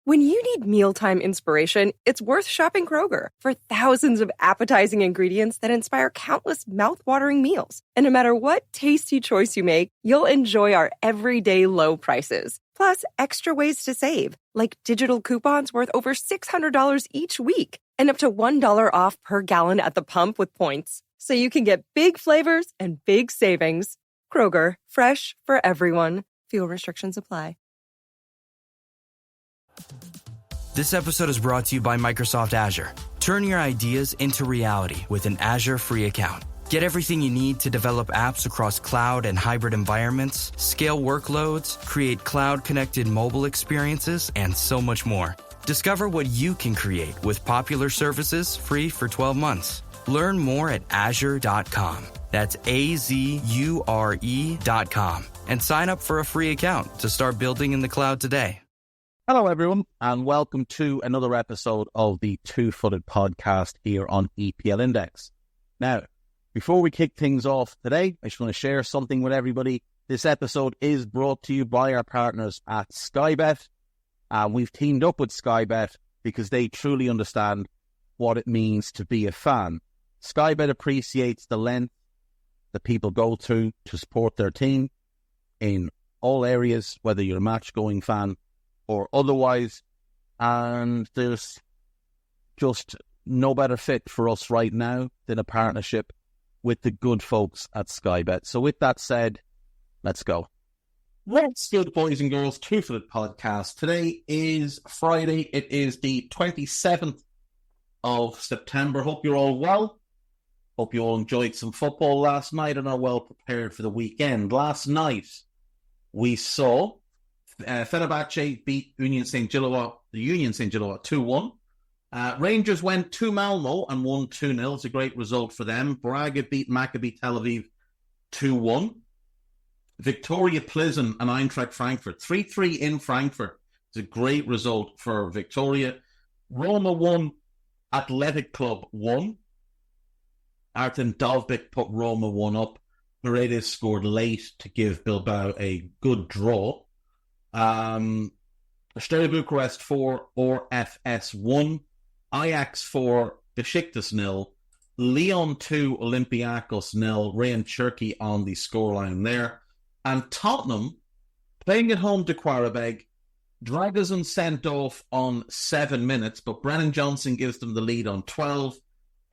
When you need mealtime inspiration, it's worth shopping Kroger for thousands of appetizing ingredients that inspire countless mouth-watering meals. And no matter what tasty choice you make, you'll enjoy our everyday low prices. Plus, extra ways to save, like digital coupons worth over $600 each week and up to $1 off per gallon at the pump with points. So you can get big flavors and big savings. Kroger, fresh for everyone. Fuel restrictions apply. This episode is brought to you by Microsoft Azure. Turn your ideas into reality with an Azure free account. Get everything you need to develop apps across cloud and hybrid environments, scale workloads, create cloud-connected mobile experiences, and so much more. Discover what you can create with popular services free for 12 months. Learn more at azure.com. That's AZURE.com. And sign up for a free account to start building in the cloud today. Hello, everyone, and welcome to another episode of the Two-Footed Podcast here on EPL Index. Now, before we kick things off today, I just want to share something with everybody. This episode is brought to you by our partners at Sky Bet. We've teamed up with Sky Bet because they truly understand what it means to be a fan. Sky Bet appreciates the length that people go through to support their team in all areas, whether you're a match-going fan or otherwise, and there's just no better fit for us right now than a partnership with the good folks at Sky Bet. So with that said, let's go. Let's go, boys and girls, Two-Footed Podcast. Today is Friday. It is the 27th of September. Hope you're all well. Hope you all enjoyed some football last night and are well prepared for the weekend. Last night, we saw Fenerbahce beat the Union St. Gilloise 2-1. Rangers went to Malmo and won 2-0. It's a great result for them. Braga beat Maccabi Tel Aviv 2-1. Victoria Plzen and Eintracht Frankfurt 3-3 in Frankfurt. It's a great result for Victoria. Roma won, Athletic Club 1. Artem Dovbyk put Roma 1 up. Paredes scored late to give Bilbao a good draw. Steaua Bucharest 4, ORFS 1, Ajax 4, Besiktas 0, Lyon 2, Olympiacos 0, Rayan Cherki on the scoreline there. And Tottenham, playing at home to Qarabag, Dragosin sent off on 7 minutes, but Brennan Johnson gives them the lead on 12.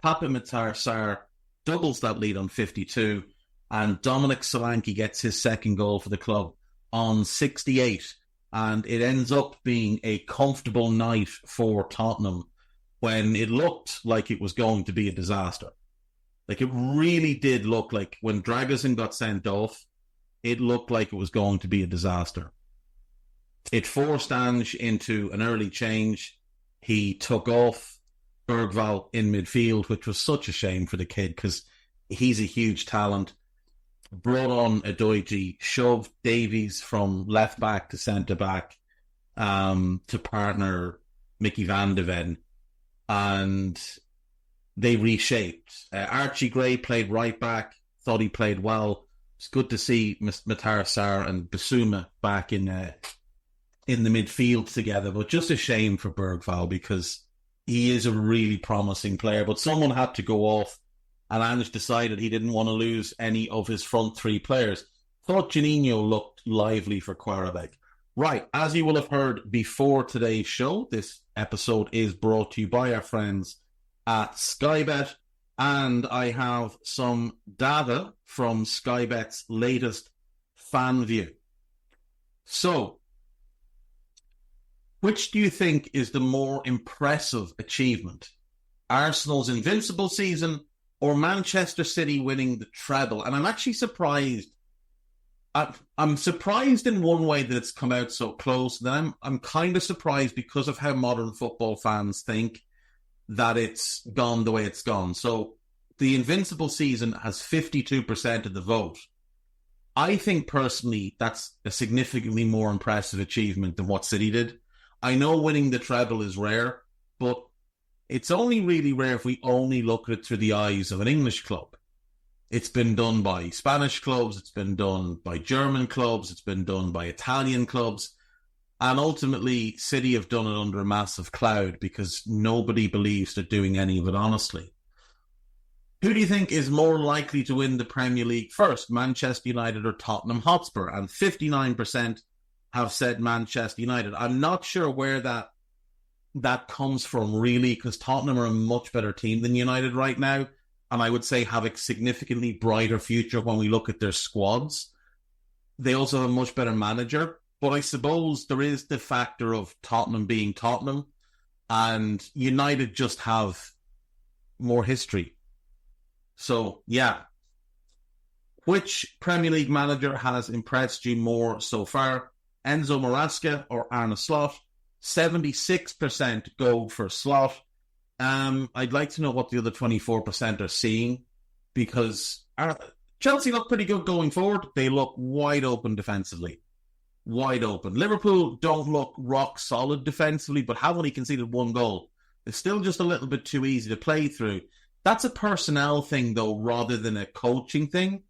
Papa Matar Sarr doubles that lead on 52, and Dominic Solanke gets his second goal for the club on 68, and it ends up being a comfortable night for Tottenham when it looked like it was going to be a disaster. Like, it really did look like when Dragosin got sent off, it looked like it was going to be a disaster. It forced Ange into an early change. He took off Bergvall in midfield, which was such a shame for the kid because he's a huge talent. Brought on Adoiji, shoved Davies from left back to centre back to partner Mickey van de Ven, and they reshaped. Archie Gray played right back, thought he played well. It's good to see Matar Sarr and Bissouma back in the midfield together, but just a shame for Bergvall because he is a really promising player. But someone had to go off, and Ange decided he didn't want to lose any of his front three players. Thought Juninho looked lively for Qarabag. Right, as you will have heard before today's show, this episode is brought to you by our friends at Sky Bet, and I have some data from Sky Bet's latest fan view. So, which do you think is the more impressive achievement? Arsenal's invincible season or Manchester City winning the treble? And I'm actually surprised. I'm surprised in one way that it's come out so close. Then I'm kind of surprised because of how modern football fans think that it's gone the way it's gone. So the invincible season has 52% of the vote. I think personally that's a significantly more impressive achievement than what City did. I know winning the treble is rare, but it's only really rare if we only look at it through the eyes of an English club. It's been done by Spanish clubs, it's been done by German clubs, it's been done by Italian clubs. And ultimately, City have done it under a massive cloud because nobody believes they're doing any of it honestly. Who do you think is more likely to win the Premier League first, Manchester United or Tottenham Hotspur? And 59% have said Manchester United. I'm not sure where that comes from, really, because Tottenham are a much better team than United right now, and I would say have a significantly brighter future when we look at their squads. They also have a much better manager, but I suppose there is the factor of Tottenham being Tottenham, and United just have more history. So, yeah. Which Premier League manager has impressed you more so far? Enzo Maresca or Arne Slot? 76% go for Slot. I'd like to know what the other 24% are seeing, because Chelsea look pretty good going forward. They look wide open defensively. Wide open. Liverpool don't look rock solid defensively, but have only conceded one goal. It's still just a little bit too easy to play through. That's a personnel thing, though, rather than a coaching thing.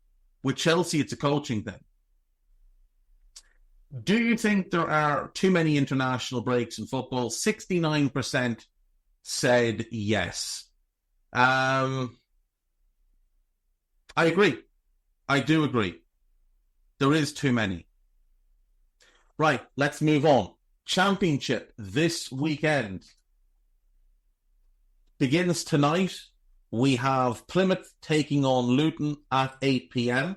With Chelsea, it's a coaching thing. Do you think there are too many international breaks in football? 69% said yes. I agree. I do agree. There is too many. Right, let's move on. Championship this weekend begins tonight. We have Plymouth taking on Luton at 8 p.m.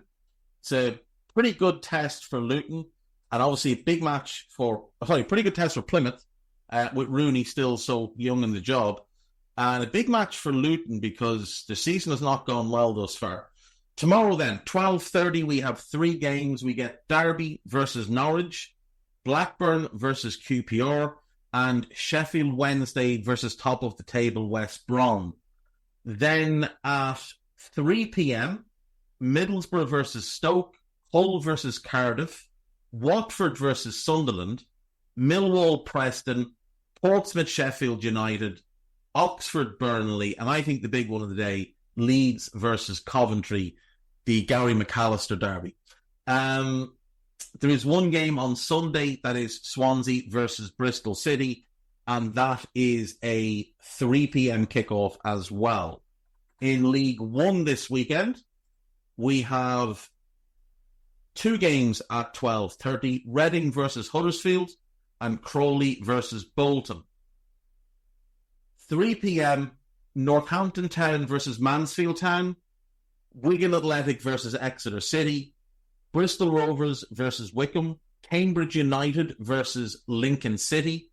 It's a pretty good test for Luton, and obviously a pretty good test for Plymouth, with Rooney still so young in the job, and a big match for Luton because the season has not gone well thus far. Tomorrow then, 12:30, we have 3 games. We get Derby versus Norwich, Blackburn versus QPR, and Sheffield Wednesday versus top of the table West Brom. Then at 3 p.m, Middlesbrough versus Stoke, Hull versus Cardiff, Watford versus Sunderland, Millwall Preston, Portsmouth Sheffield United, Oxford Burnley, and I think the big one of the day, Leeds versus Coventry, the Gary McAllister derby. There is one game on Sunday, that is Swansea versus Bristol City, and that is a 3 p.m. kickoff as well. In League One this weekend, we have 2 games at 12:30, Reading versus Huddersfield and Crawley versus Bolton. 3 p.m, Northampton Town versus Mansfield Town, Wigan Athletic versus Exeter City, Bristol Rovers versus Wycombe, Cambridge United versus Lincoln City,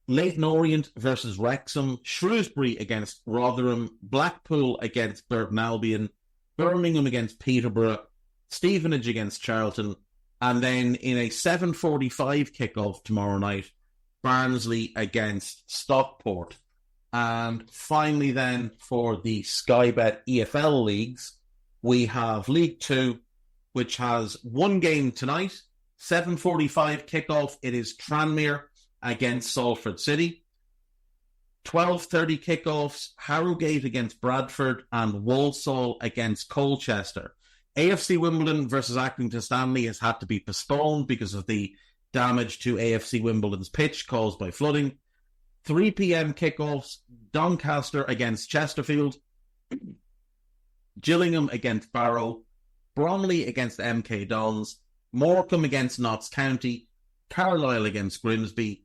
Leyton Orient versus Wrexham, Shrewsbury against Rotherham, Blackpool against Burton Albion, Birmingham against Peterborough, Stevenage against Charlton, and then in a 7:45 kickoff tomorrow night, Barnsley against Stockport. And finally then, for the Sky Bet EFL leagues, we have League 2, which has 1 game tonight, 7:45 kickoff. It is Tranmere against Salford City. 12:30 kickoffs, Harrogate against Bradford and Walsall against Colchester. AFC Wimbledon versus Accrington Stanley has had to be postponed because of the damage to AFC Wimbledon's pitch caused by flooding. 3 p.m. kickoffs, Doncaster against Chesterfield, Gillingham against Barrow, Bromley against MK Dons, Morecambe against Notts County, Carlisle against Grimsby,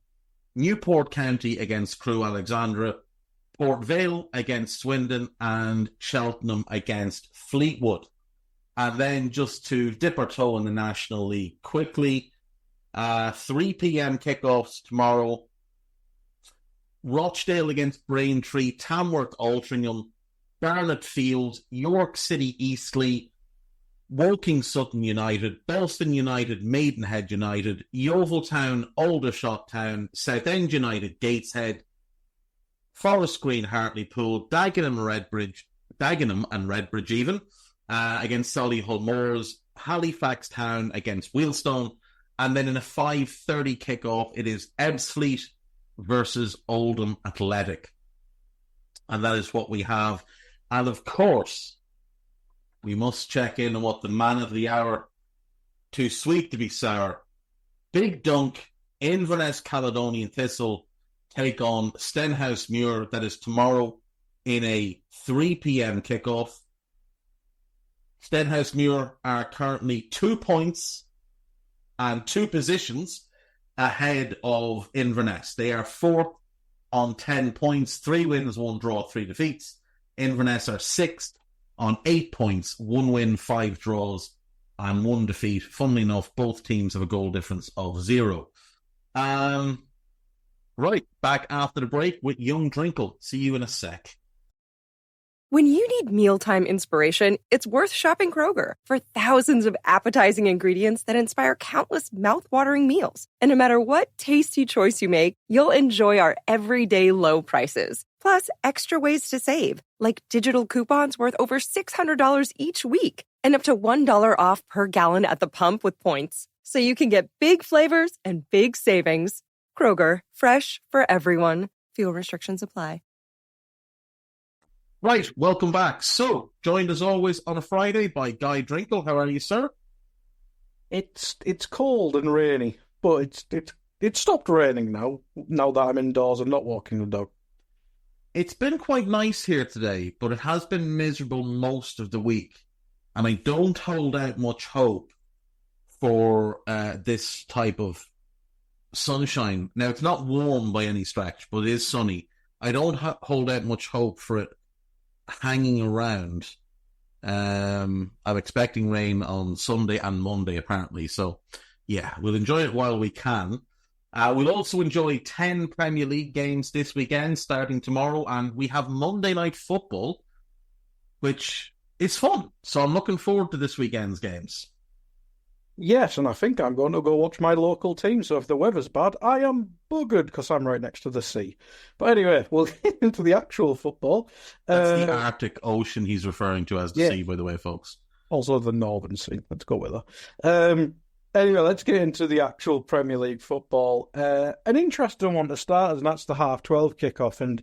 Newport County against Crewe Alexandra, Port Vale against Swindon, and Cheltenham against Fleetwood. And then just to dip our toe in the National League quickly, 3 p.m. kickoffs tomorrow, Rochdale against Braintree, Tamworth Altrincham, Barnet Field, York City Eastleigh, Woking Sutton United, Belston United, Maidenhead United, Yeovil Town, Aldershot Town, Southend United, Gateshead, Forest Green, Hartlepool, Dagenham and Redbridge even, against Solihull Moors, Halifax Town against Wheelstone, and then in a 5:30 kickoff, it is Ebbsfleet versus Oldham Athletic. And that is what we have. And of course, we must check in on what the man of the hour, too sweet to be sour, Big Dunk Inverness Caledonian Thistle take on Stenhouse Muir. That is tomorrow in a 3 p.m. kickoff. Stenhouse Muir are currently 2 points and 2 positions ahead of Inverness. They are 4th on 10 points, 3 wins, 1 draw, 3 defeats. Inverness are 6th on 8 points, 1 win, 5 draws, and 1 defeat. Funnily enough, both teams have a goal difference of 0. Right, back after the break with Young Drinkle. See you in a sec. When you need mealtime inspiration, it's worth shopping Kroger for thousands of appetizing ingredients that inspire countless mouth-watering meals. And no matter what tasty choice you make, you'll enjoy our everyday low prices. Plus, extra ways to save, like digital coupons worth over $600 each week and up to $1 off per gallon at the pump with points. So you can get big flavors and big savings. Kroger, fresh for everyone. Fuel restrictions apply. Right, welcome back. So, joined as always on a Friday by Guy Drinkle. How are you, sir? It's cold and rainy, but it's stopped raining now. Now that I'm indoors and not walking the dog. It's been quite nice here today, but it has been miserable most of the week, and I don't hold out much hope for this type of sunshine. Now, it's not warm by any stretch, but it is sunny. I don't hold out much hope for it hanging around. I'm expecting rain on Sunday and Monday, apparently. So, yeah, we'll enjoy it while we can. We'll also enjoy 10 Premier League games this weekend, starting tomorrow, and we have Monday Night Football, which is fun. So I'm looking forward to this weekend's games. Yes, and I think I'm going to go watch my local team, so if the weather's bad, I am buggered because I'm right next to the sea. But anyway, we'll get into the actual football. That's the Arctic Ocean he's referring to as the sea, by the way, folks. Also the Northern Sea. Let's go with that. Anyway, let's get into the actual Premier League football. An interesting one to start, and that's the half-12 kickoff. And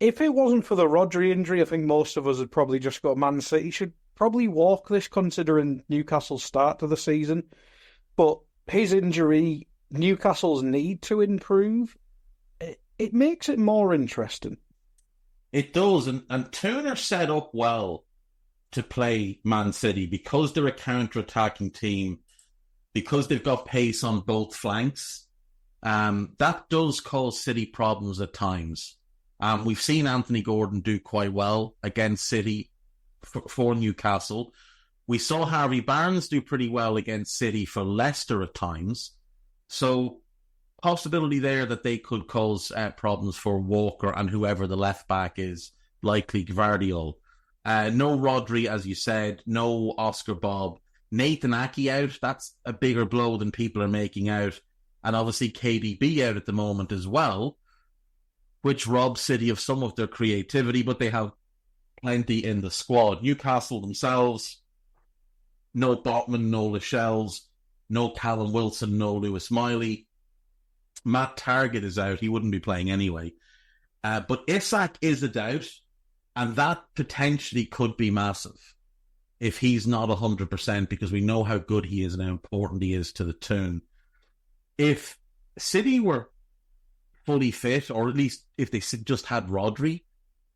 if it wasn't for the Rodri injury, I think most of us would probably just go Man City should probably walk this, considering Newcastle's start to the season. But his injury, Newcastle's need to improve, it makes it more interesting. It does, and Turner set up well to play Man City because they're a counter-attacking team, because they've got pace on both flanks. That does cause City problems at times. We've seen Anthony Gordon do quite well against City for Newcastle. We saw Harvey Barnes do pretty well against City for Leicester at times. So, possibility there that they could cause problems for Walker and whoever the left back is, likely Gvardiol. No Rodri, as you said, no Oscar Bob. Nathan Aki out, that's a bigger blow than people are making out. And obviously KDB out at the moment as well, which robs City of some of their creativity, but they have plenty in the squad. Newcastle themselves, no Botman, no Lascelles, no Callum Wilson, no Lewis Miley. Matt Targett is out. He wouldn't be playing anyway. But Isak is a doubt, and that potentially could be massive if he's not 100%, because we know how good he is and how important he is to the tune. If City were fully fit, or at least if they just had Rodri,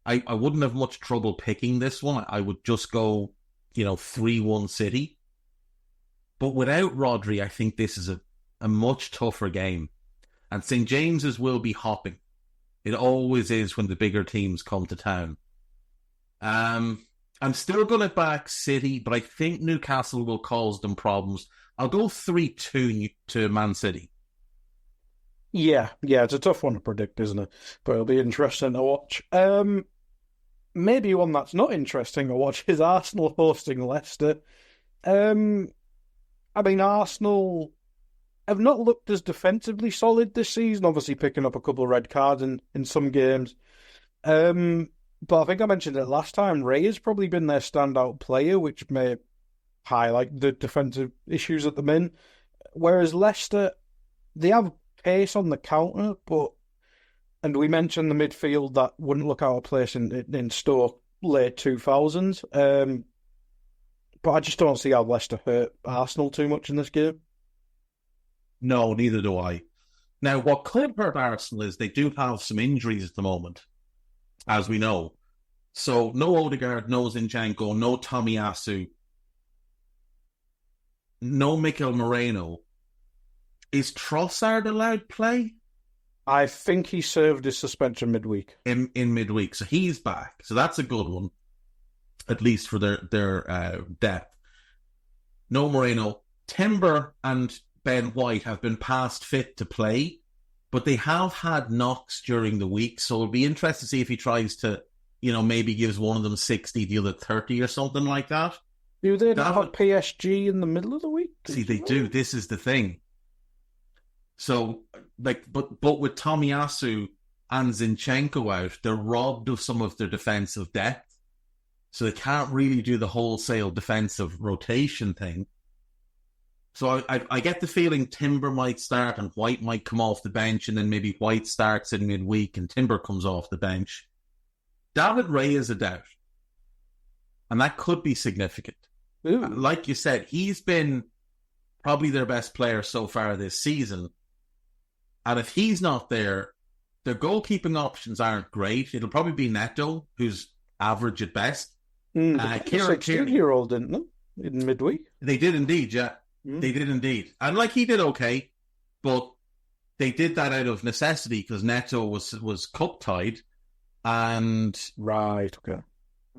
I wouldn't have much trouble picking this one. I would just go, 3-1 City. But without Rodri, I think this is a much tougher game. And St. James's will be hopping. It always is when the bigger teams come to town. I'm still going to back City, but I think Newcastle will cause them problems. I'll go 3-2 to Man City. Yeah, it's a tough one to predict, isn't it? But it'll be interesting to watch. Maybe one that's not interesting to watch is Arsenal hosting Leicester. Arsenal have not looked as defensively solid this season, obviously picking up a couple of red cards in some games. But I think I mentioned it last time, Ray has probably been their standout player, which may highlight the defensive issues at the min. Whereas Leicester, they have pace on the counter, and we mentioned the midfield that wouldn't look out of place in Stoke late 2000s. But I just don't see how Leicester hurt Arsenal too much in this game. No, neither do I. Now, what could hurt Arsenal is they do have some injuries at the moment, as we know. So, no Odegaard, no Zinchenko, no Tomiyasu, no Mikel Moreno. Is Trossard allowed play? I think he served his suspension midweek. In midweek, so he's back. So that's a good one, at least for their depth. No Moreno. Timber and Ben White have been past fit to play, but they have had knocks during the week, so it'll be interesting to see if he tries to, maybe gives one of them 60, the other 30 or something like that. Do they have PSG in the middle of the week? See, they do. This is the thing. So, but with Tomiyasu and Zinchenko out, they're robbed of some of their defensive depth. So they can't really do the wholesale defensive rotation thing. So I get the feeling Timber might start and White might come off the bench, and then maybe White starts in midweek and Timber comes off the bench. David Ray is a doubt. And that could be significant. Ooh. Like you said, he's been probably their best player so far this season. And if he's not there, their goalkeeping options aren't great. It'll probably be Neto, who's average at best. Kieran 16-year-old, didn't they? In midweek? They did indeed, yeah. They did indeed. And he did okay, but they did that out of necessity because Neto was cup-tied. And right, okay.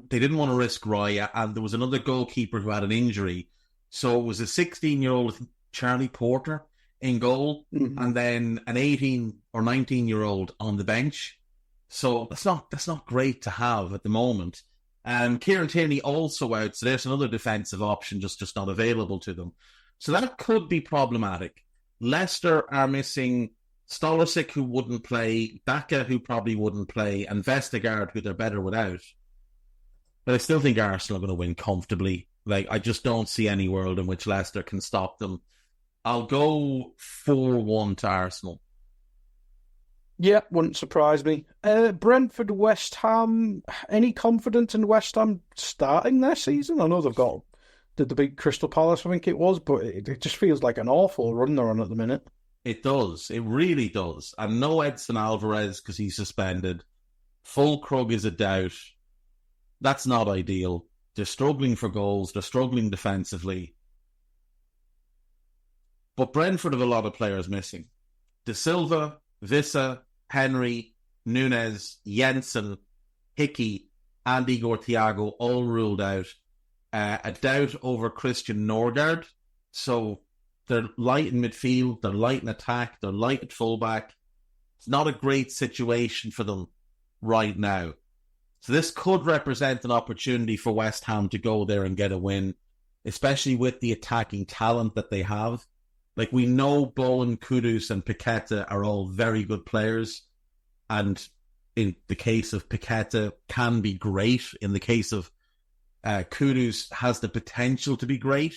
They didn't want to risk Roy, and there was another goalkeeper who had an injury. So it was a 16-year-old Charlie Porter in goal, and then an 18 or 19-year-old on the bench. So that's not great to have at the moment. And Kieran Tierney also out, so there's another defensive option just not available to them. So that could be problematic. Leicester are missing Stolisic, who wouldn't play, Daka, who probably wouldn't play, and Vestergaard, who they're better without. But I still think Arsenal are going to win comfortably. I just don't see any world in which Leicester can stop them. I'll go 4-1 to Arsenal. Yeah, wouldn't surprise me. Brentford, West Ham. Any confidence in West Ham starting their season? I know did the big Crystal Palace, I think it was, but it just feels like an awful run they're on at the minute. It does. It really does. And no Edson Alvarez because he's suspended. Fulkrug is a doubt. That's not ideal. They're struggling for goals. They're struggling defensively. But Brentford have a lot of players missing. De Silva, Vissa, Henry, Nunes, Jensen, Hickey, and Igor Thiago all ruled out. A doubt over Christian Norgard. So they're light in midfield, they're light in attack, they're light at fullback. It's not a great situation for them right now. So this could represent an opportunity for West Ham to go there and get a win, especially with the attacking talent that they have. We know Bowen, Kudus, and Paqueta are all very good players. And in the case of Paqueta, can be great. In the case of Kudus, has the potential to be great.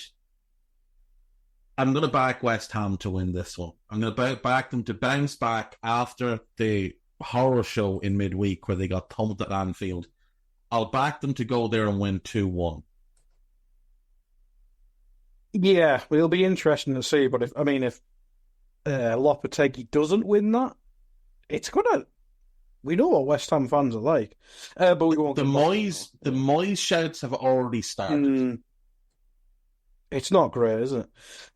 I'm going to back West Ham to win this one. I'm going to back them to bounce back after the horror show in midweek where they got thumped at Anfield. I'll back them to go there and win 2-1. Yeah, it'll be interesting to see. But if Lopetegui doesn't win that, it's gonna. We know what West Ham fans are like, but we won't. The Moyes shouts have already started. It's not great, is it?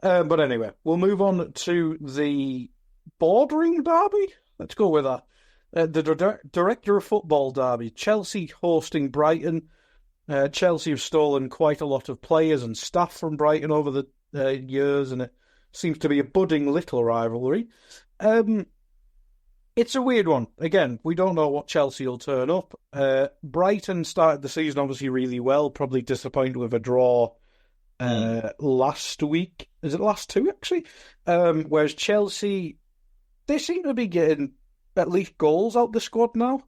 But anyway, we'll move on to the bordering derby. Let's go with that. The director of football derby. Chelsea hosting Brighton. Chelsea have stolen quite a lot of players and staff from Brighton over the years, and it seems to be a budding little rivalry. It's a weird one. Again, we don't know what Chelsea will turn up. Brighton started the season obviously really well, probably disappointed with a draw last week. Is it last two, actually? Whereas Chelsea, they seem to be getting at least goals out the squad now,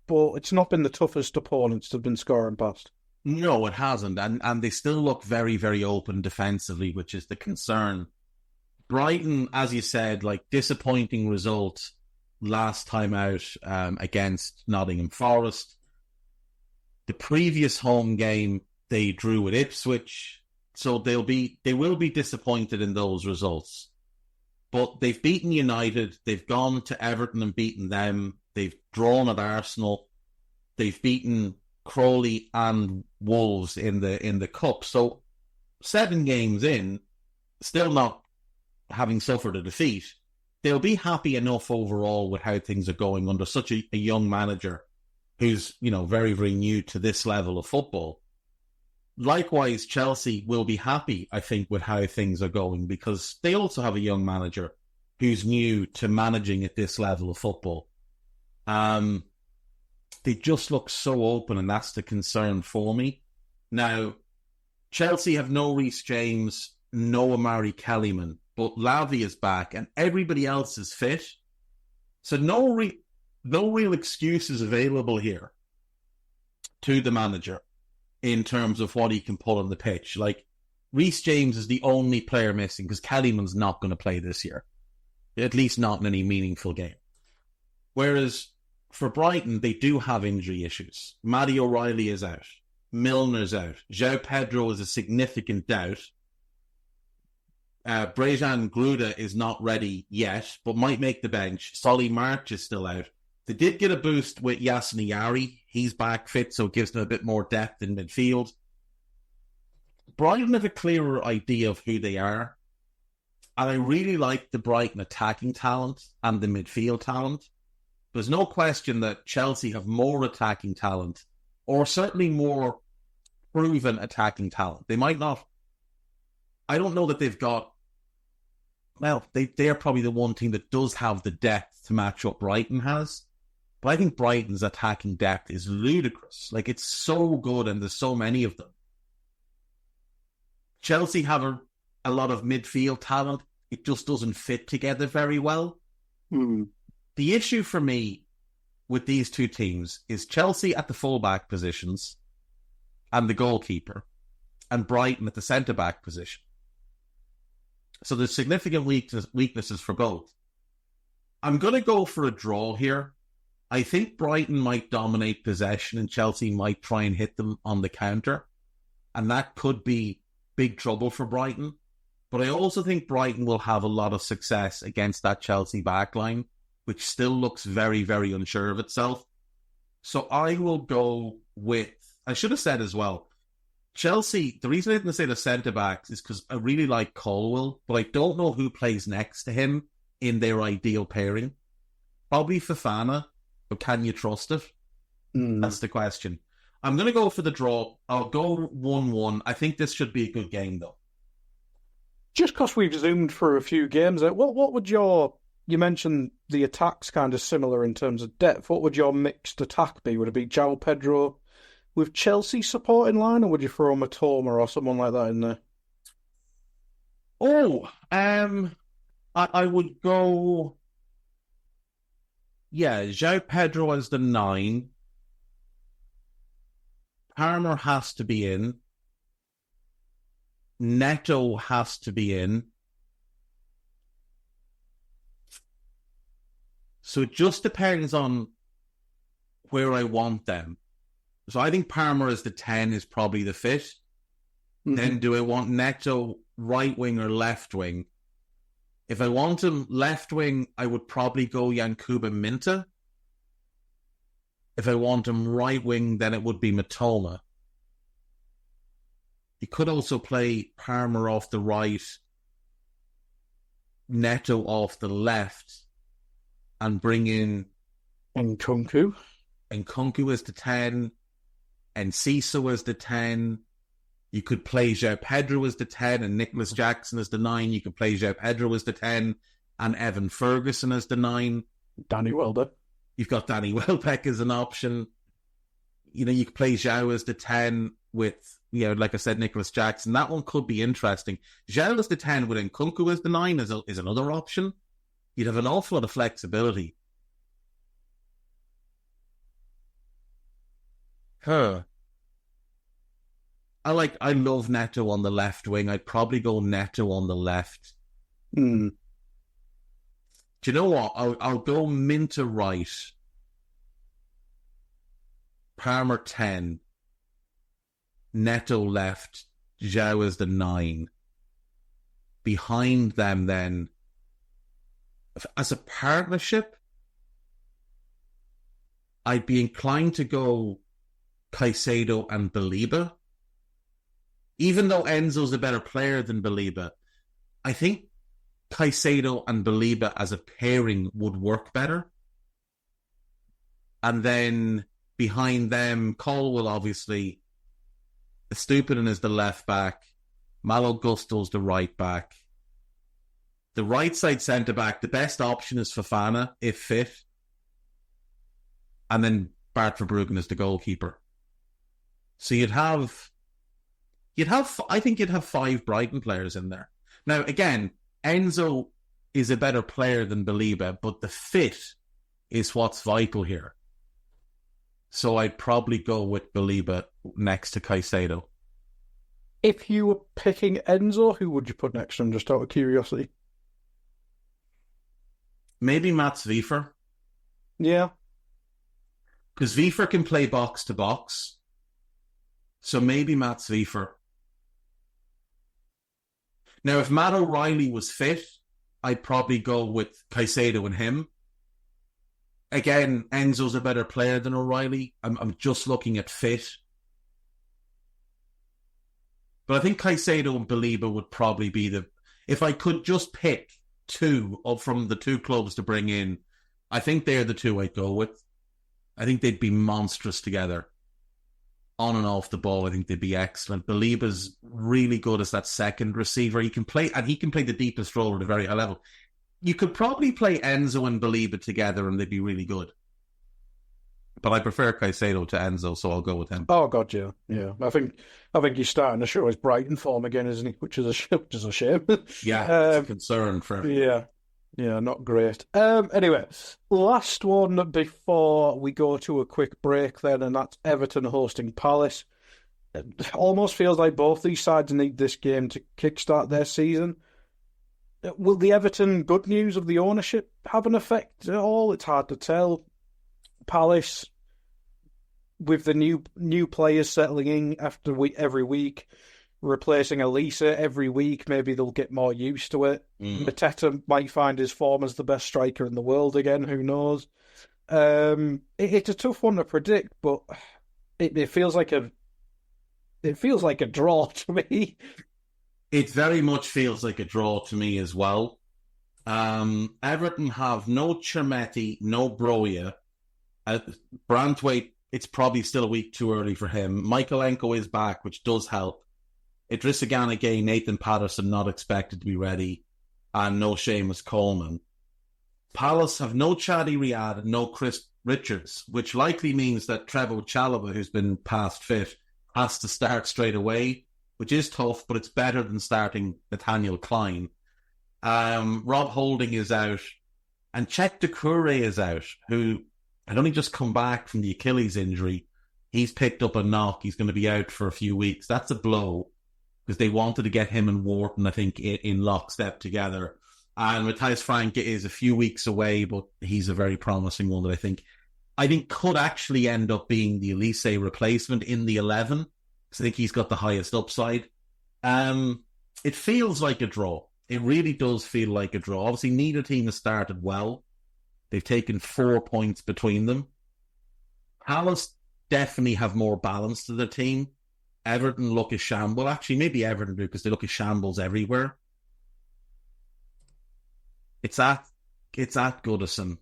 but it's not been the toughest opponents they've been scoring past. No, it hasn't. And they still look very, very open defensively, which is the concern. Brighton, as you said, disappointing result last time out against Nottingham Forest. The previous home game, they drew with Ipswich. So they will be disappointed in those results. But they've beaten United, they've gone to Everton and beaten them, they've drawn at Arsenal, they've beaten Crawley and Wolves in the cup. So 7 games in, still not having suffered a defeat, they'll be happy enough overall with how things are going under such a young manager who's, very, very new to this level of football. Likewise, Chelsea will be happy, I think, with how things are going because they also have a young manager who's new to managing at this level of football. They just look so open, and that's the concern for me. Now, Chelsea have no Reece James, no Amari Kellyman, but Lavia is back, and everybody else is fit. So no real excuses available here to the manager in terms of what he can pull on the pitch. Like, Reece James is the only player missing because Kellyman's not going to play this year. At least not in any meaningful game. Whereas for Brighton, they do have injury issues. Matty O'Reilly is out. Milner's out. João Pedro is a significant doubt. Brejan Gruda is not ready yet, but might make the bench. Solly March is still out. They did get a boost with Yasin Yari. He's back fit, so it gives them a bit more depth in midfield. Brighton have a clearer idea of who they are. And I really like the Brighton attacking talent and the midfield talent. There's no question that Chelsea have more attacking talent, or certainly more proven attacking talent. They might not... I don't know that they've got... Well, they're probably the one team that does have the depth to match what Brighton has. But I think Brighton's attacking depth is ludicrous. Like, it's so good and there's so many of them. Chelsea have a lot of midfield talent. It just doesn't fit together very well. The issue for me with these two teams is Chelsea at the fullback positions and the goalkeeper, and Brighton at the centre-back position. So there's significant weaknesses for both. I'm going to go for a draw here. I think Brighton might dominate possession and Chelsea might try and hit them on the counter. And that could be big trouble for Brighton. But I also think Brighton will have a lot of success against that Chelsea backline, which still looks very, very unsure of itself. So I will go with... I should have said as well, Chelsea, the reason I didn't say the centre-backs is because I really like Colwill, but I don't know who plays next to him in their ideal pairing. Probably Fofana, but can you trust it? That's the question. I'm going to go for the draw. I'll go 1-1. I think this should be a good game, though. Just because we've zoomed through a few games, what would your... You mentioned the attack's kind of similar in terms of depth. What would your mixed attack be? Would it be João Pedro with Chelsea supporting line, or would you throw Matoma or someone like that in there? I would go... Yeah, João Pedro as the 9. Palmer has to be in. Neto has to be in. So it just depends on where I want them. So I think Palmer as the 10 is probably the fit. Then do I want Neto right wing or left wing? If I want him left wing, I would probably go Yankuba Minta. If I want him right wing, then it would be Matoma. You could also play Palmer off the right, Neto off the left, and bring in Nkunku. Nkunku as the 10, and Cisse as the 10. You could play João Pedro as the 10 and Nicholas Jackson as the 9. You could play João Pedro as the 10 and Evan Ferguson as the 9. Danny Welbeck. You've got Danny Welbeck as an option. You know, you could play João as the 10 with, like I said, Nicholas Jackson. That one could be interesting. João as the 10 with Nkunku as the 9 is another option. You'd have an awful lot of flexibility. I love Neto on the left wing. I'd probably go Neto on the left. Do you know what? I'll go Minta right. Palmer 10. Neto left. João as the 9. Behind them then, as a partnership, I'd be inclined to go Caicedo and Baliba. Even though Enzo's a better player than Baliba, I think Caicedo and Baliba as a pairing would work better. And then behind them, Colwell, obviously, Estupiñán is the left back, Malo Gusto's the right back. The right side centre back, the best option is Fofana, if fit. And then Bart Verbruggen is the goalkeeper. So I think you'd have 5 Brighton players in there. Now, again, Enzo is a better player than Baliba, but the fit is what's vital here. So I'd probably go with Baliba next to Caicedo. If you were picking Enzo, who would you put next to him, just out of curiosity? Maybe Mats Wiefer. Yeah. Because Wiefer can play box to box. So maybe Mats Wiefer. Now, if Matt O'Reilly was fit, I'd probably go with Caicedo and him. Again, Enzo's a better player than O'Reilly. I'm just looking at fit. But I think Caicedo and Baliba would probably be the... If I could just pick 2 from the 2 clubs to bring in, I think they're the 2 I'd go with. I think they'd be monstrous together. On and off the ball, I think they'd be excellent. Baliba's really good as that second receiver. He can play the deepest role at a very high level. You could probably play Enzo and Baliba together and they'd be really good. But I prefer Caicedo to Enzo, so I'll go with him. Oh God, yeah. I think he's starting to show his Brighton form again, isn't he? Which is a shame. Yeah, it's a concern for him. Yeah, not great. Anyway, last one before we go to a quick break then, and that's Everton hosting Palace. It almost feels like both these sides need this game to kickstart their season. Will the Everton good news of the ownership have an effect at all? It's hard to tell. Palace, with the new players settling in every week, replacing Elisa every week, maybe they'll get more used to it. Mateta might find his form as the best striker in the world again, who knows? It's a tough one to predict, but it feels like a draw to me. It very much feels like a draw to me as well. Everton have no Chermeti, no Broja. Brandtwaite, it's probably still a week too early for him. Michaelenko is back, which does help. Idrissa Gana Gueye, Nathan Patterson not expected to be ready, and no Seamus Coleman. Palace have no Chadi Riyad and no Chris Richards, which likely means that Trevoh Chalobah, who's been past fit, has to start straight away, which is tough, but it's better than starting Nathaniel Klein. Rob Holding is out, and Czech Doucouré is out, who had only just come back from the Achilles injury. He's picked up a knock. He's going to be out for a few weeks. That's a blow, because they wanted to get him and Wharton, I think, in lockstep together. And Matthias Frank is a few weeks away, but he's a very promising one that I think could actually end up being the Elise replacement in the 11, because I think he's got the highest upside. It feels like a draw. It really does feel like a draw. Obviously, neither team has started well. They've taken 4 points between them. Palace definitely have more balance to their team. Everton look a shambles. Well, actually, maybe Everton do, because they look a shambles everywhere. It's at Goodison.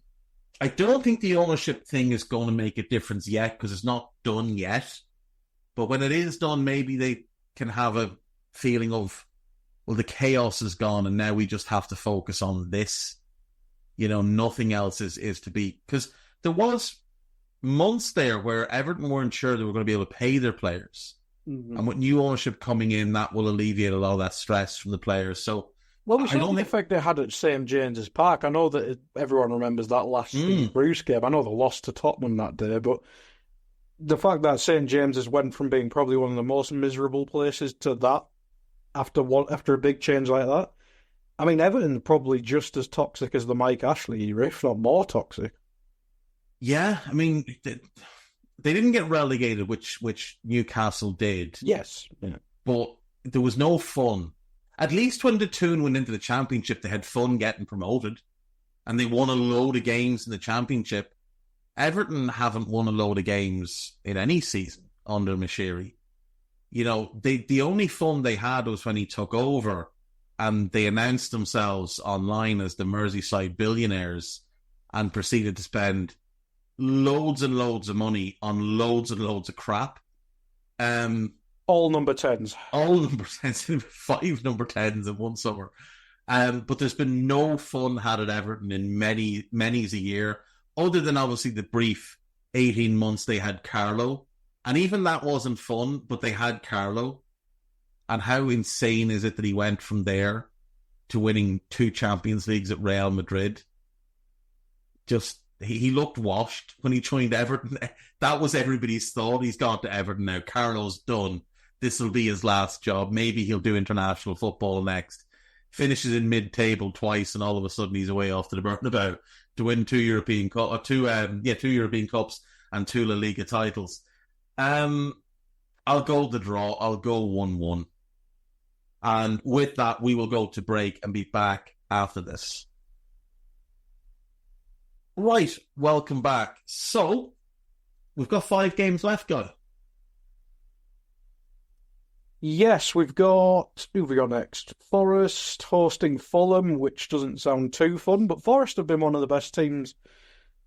I don't think the ownership thing is going to make a difference yet, because it's not done yet. But when it is done, maybe they can have a feeling of, well, the chaos is gone and now we just have to focus on this. Nothing else is to be. Because there was months there where Everton weren't sure they were going to be able to pay their players. Mm-hmm. And with new ownership coming in, that will alleviate a lot of that stress from the players. So, well, we saw the effect they had at St James's Park. I know that everyone remembers that last Bruce game. I know they lost to Tottenham that day, but the fact that St James's went from being probably one of the most miserable places to that after a big change like that. I mean, Everton probably just as toxic as the Mike Ashley era, if not more toxic. Yeah, I mean, they didn't get relegated, which Newcastle did. Yes. Yeah. But there was no fun. At least when the Toon went into the Championship, they had fun getting promoted. and they won a load of games in the Championship. Everton haven't won a load of games in any season under Mashiri. You know, the only fun they had was when he took over and they announced themselves online as the Merseyside billionaires and proceeded to spend loads and loads of money on loads and loads of crap. All number 10s. All number 10s, 5 number 10s in one summer. But there's been no fun had at Everton in many's a year, other than obviously the brief 18 months they had Carlo. And even that wasn't fun, but they had Carlo. And how insane is it that he went from there to winning 2 Champions Leagues at Real Madrid? Just, he looked washed when he joined Everton. That was everybody's thought. He's gone to Everton now. Carlo's done. This will be his last job. Maybe he'll do international football next. Finishes in mid-table twice, and all of a sudden he's away off to the Bernabeu to win 2 European two European Cups and 2 La Liga titles. I'll go the draw. I'll go 1-1. And with that, we will go to break and be back after this. Right, welcome back. So, we've got 5 games left, guys. Yes, we've got... Who have we got next? Forest hosting Fulham, which doesn't sound too fun, but Forest have been one of the best teams,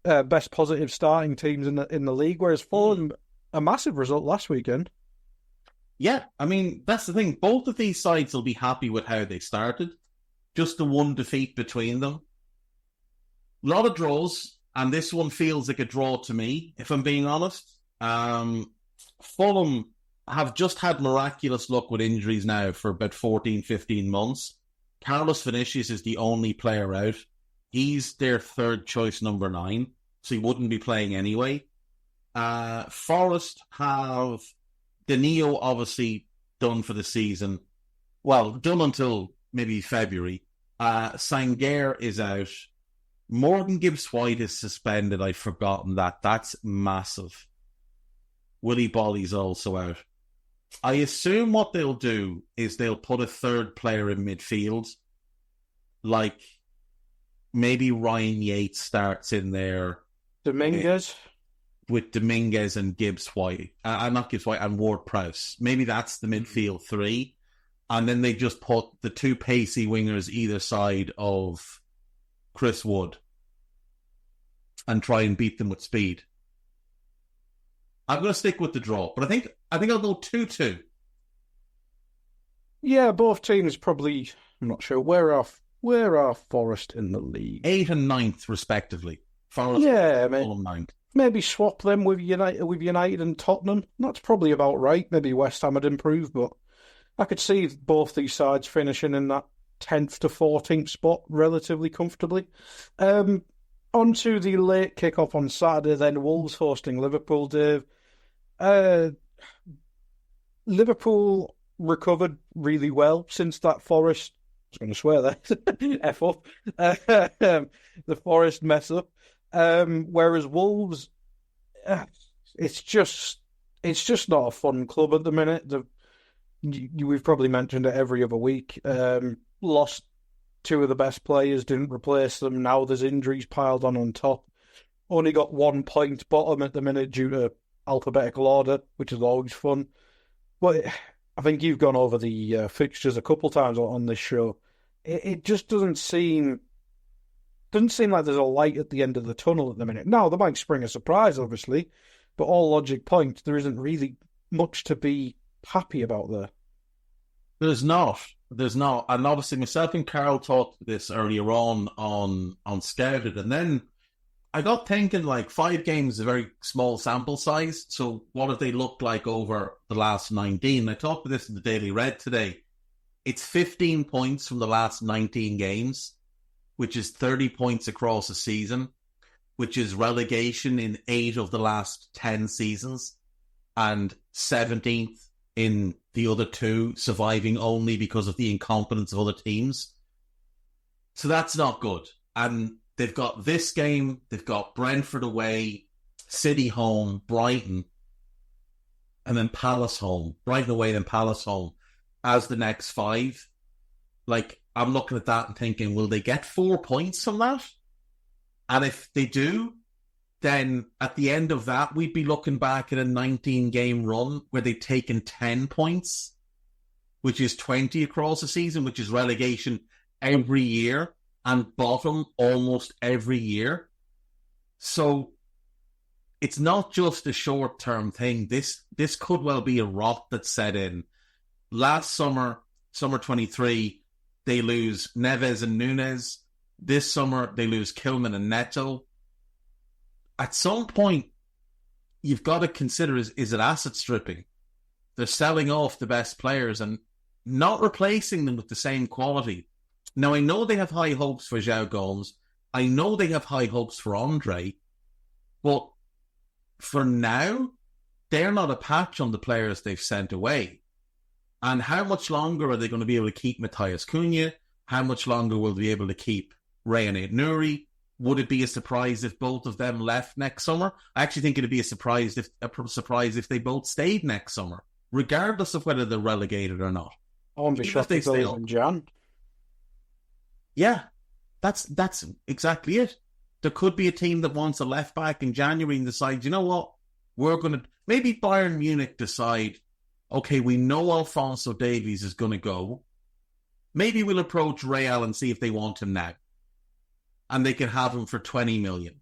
best positive starting teams in the league, whereas Fulham, a massive result last weekend. Yeah, I mean, that's the thing. Both of these sides will be happy with how they started. Just the one defeat between them. A lot of draws, and this one feels like a draw to me, if I'm being honest. Fulham have just had miraculous luck with injuries now for about 14, 15 months. Carlos Vinicius is the only player out. He's their third choice number 9, so he wouldn't be playing anyway. Forest have Danilo obviously done for the season. Well, done until maybe February. Sangaré is out. Morgan Gibbs-White is suspended. I'd forgotten that. That's massive. Willy Bolly's also out. I assume what they'll do is they'll put a third player in midfield. Like, maybe Ryan Yates starts in there. Dominguez? With Dominguez and Gibbs-White. Not Gibbs-White, and Ward-Prowse. Maybe that's the midfield 3. And then they just put the 2 pacey wingers either side of Chris Wood and try and beat them with speed. I'm going to stick with the draw, but I think I'll go 2-2. Yeah, both teams probably. I'm not sure where are Forest in the league. 8th and 9th, respectively. Forest, yeah, Fulham 9th. Maybe swap them with United and Tottenham. That's probably about right. Maybe West Ham would improve, but I could see both these sides finishing in that 10th to 14th spot relatively comfortably. On to the late kick-off on Saturday, then Wolves hosting Liverpool, Dave. Liverpool recovered really well since that Forest... I was going to swear there. F up. The Forest mess up. Whereas Wolves, it's just not a fun club at the minute. We've probably mentioned it every other week. Lost 2 of the best players, didn't replace them. Now there's injuries piled on top. Only got 1 point bottom at the minute due to alphabetical order, which is always fun. But I think you've gone over the fixtures a couple times on this show. It just doesn't seem like there's a light at the end of the tunnel at the minute. Now, there might spring a surprise, obviously, but all logic points, there isn't really much to be happy about there. There's not. And obviously, myself and Carl talked this earlier on Scouted, and then I got thinking, like, 5 games is a very small sample size, so what have they looked like over the last 19? I talked about this in the Daily Red today. It's 15 points from the last 19 games, which is 30 points across a season, which is relegation in 8 of the last 10 seasons, and 17th in the other 2, surviving only because of the incompetence of other teams. So that's not good. And they've got this game, they've got Brentford away, City home, Brighton, and then Palace home. Brighton away, then Palace home as the next 5. Like, I'm looking at that and thinking, will they get 4 points from that? And if they do, then at the end of that, we'd be looking back at a 19-game run where they've taken 10 points, which is 20 across the season, which is relegation every year, and bottom almost every year. So it's not just a short-term thing. This could well be a rot that's set in. Last summer 23, they lose Neves and Nunes. This summer, they lose Kilman and Neto. At some point, you've got to consider, is it asset stripping? They're selling off the best players and not replacing them with the same quality. Now, I know they have high hopes for João Gomes. I know they have high hopes for Andre. But for now, they're not a patch on the players they've sent away. And how much longer are they going to be able to keep Matthias Cunha? How much longer will they be able to keep Rayan Aït-Nouri? Would it be a surprise if both of them left next summer? I actually think it'd be a surprise if they both stayed next summer, regardless of whether they're relegated or not. I won't be shocked if they stay in Jan. Yeah, that's exactly it. There could be a team that wants a left back in January and decides, you know what, we're going to... Maybe Bayern Munich decide, okay, we know Alphonso Davies is going to go. Maybe we'll approach Real and see if they want him now. And they can have him for 20 million.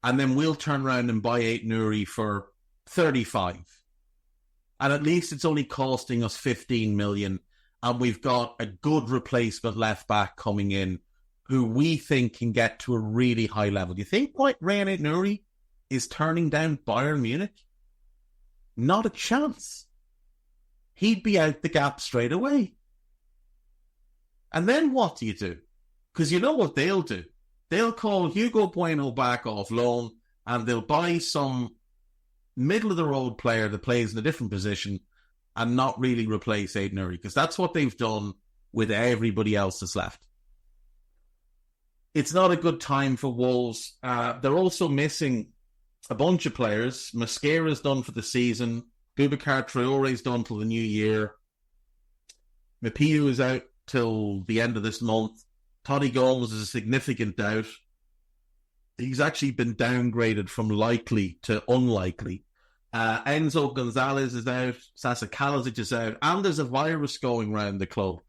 And then we'll turn around and buy Aït-Nouri for 35. And at least it's only costing us 15 million. And we've got a good replacement left back coming in who we think can get to a really high level. Do you think Rayan Aït-Nouri is turning down Bayern Munich? Not a chance. He'd be out the gap straight away. And then what do you do? Because you know what they'll do. They'll call Hugo Bueno back off loan and they'll buy some middle-of-the-road player that plays in a different position and not really replace Aït-Nouri, because that's what they've done with everybody else that's left. It's not a good time for Wolves. They're also missing a bunch of players. Mosquera's done for the season. Boubacar Traore's done till the new year. Mapiu is out till the end of this month. Toddy Gomes is a significant doubt. He's actually been downgraded from likely to unlikely. Enzo Gonzalez is out. Sasa Kalasic is out. And there's a virus going around the club,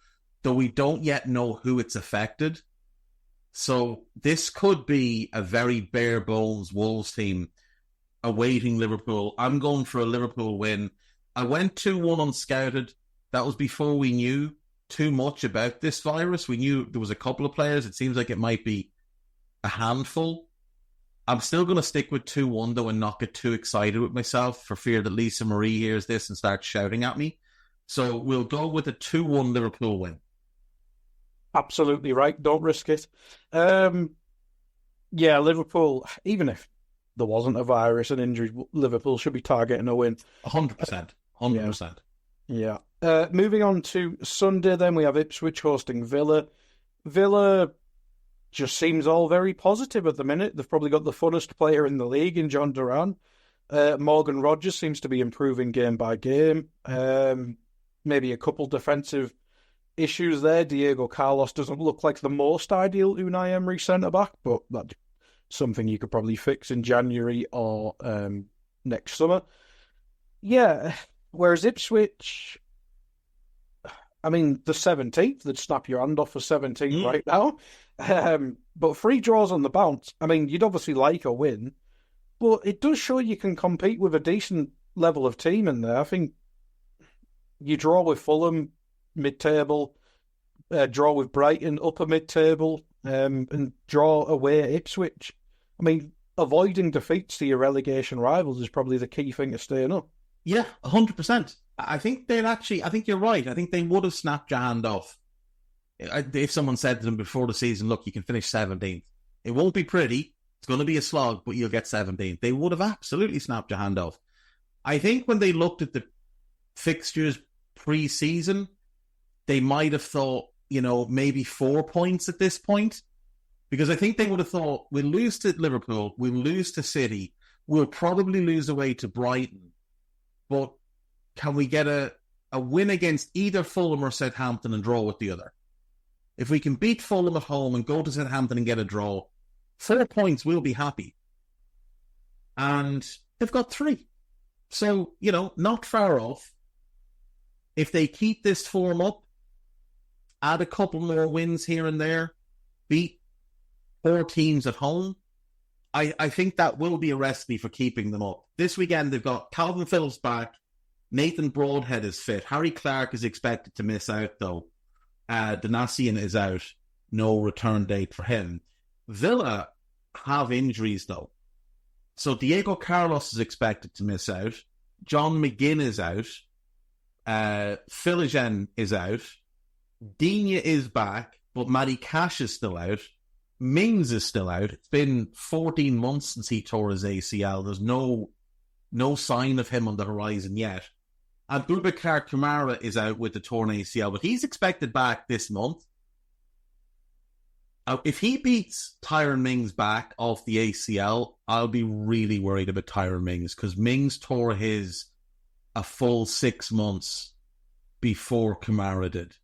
though we don't yet know who it's affected. So this could be a very bare bones Wolves team awaiting Liverpool. I'm going for a Liverpool win. I went 2-1 unscouted. That was before we knew too much about this virus. We knew there was a couple of players. It seems like it might be a handful. I'm still going to stick with 2-1 though and not get too excited with myself for fear that Lisa Marie hears this and starts shouting at me. So we'll go with a 2-1 Liverpool win. Absolutely right. Don't risk it. Yeah, Liverpool, even if there wasn't a virus and injury, Liverpool should be targeting a win. 100%. 100%. Yeah. Moving on to Sunday, then we have Ipswich hosting Villa. Villa just seems all very positive at the minute. They've probably got the funnest player in the league in John Duran. Morgan Rogers seems to be improving game by game. Maybe a couple defensive issues there. Diego Carlos doesn't look like the most ideal Unai Emery centre-back, but that's something you could probably fix in January or next summer. Yeah, whereas Ipswich, I mean, the 17th, they'd snap your hand off for 17th right now. But 3 draws on the bounce. I mean, you'd obviously like a win, but it does show you can compete with a decent level of team in there. I think you draw with Fulham, mid-table, draw with Brighton, upper mid-table, and draw away at Ipswich. I mean, avoiding defeats to your relegation rivals is probably the key thing to staying up. Yeah, 100%. I think you're right. I think they would have snapped your hand off if someone said to them before the season, look, you can finish 17th. It won't be pretty. It's going to be a slog, but you'll get 17th. They would have absolutely snapped your hand off. I think when they looked at the fixtures pre-season, they might have thought, maybe 4 points at this point. Because I think they would have thought, we'll lose to Liverpool, we'll lose to City, we'll probably lose away to Brighton. But can we get a win against either Fulham or Southampton and draw with the other? If we can beat Fulham at home and go to Southampton and get a draw, 4 points, we'll be happy. And they've got 3. So, not far off. If they keep this form up, add a couple more wins here and there, beat 4 teams at home, I think that will be a recipe for keeping them up. This weekend, they've got Calvin Phillips back. Nathan Broadhead is fit. Harry Clark is expected to miss out, though. Donasian is out. No return date for him. Villa have injuries, though. So Diego Carlos is expected to miss out. John McGinn is out. Philigen is out. Digne is back, but Matty Cash is still out. Mings is still out. It's been 14 months since he tore his ACL. There's no sign of him on the horizon yet. And Boubacar Kamara is out with the torn ACL, but he's expected back this month. If he beats Tyrone Mings back off the ACL, I'll be really worried about Tyrone Mings, because Mings tore his a full 6 months before Kamara did.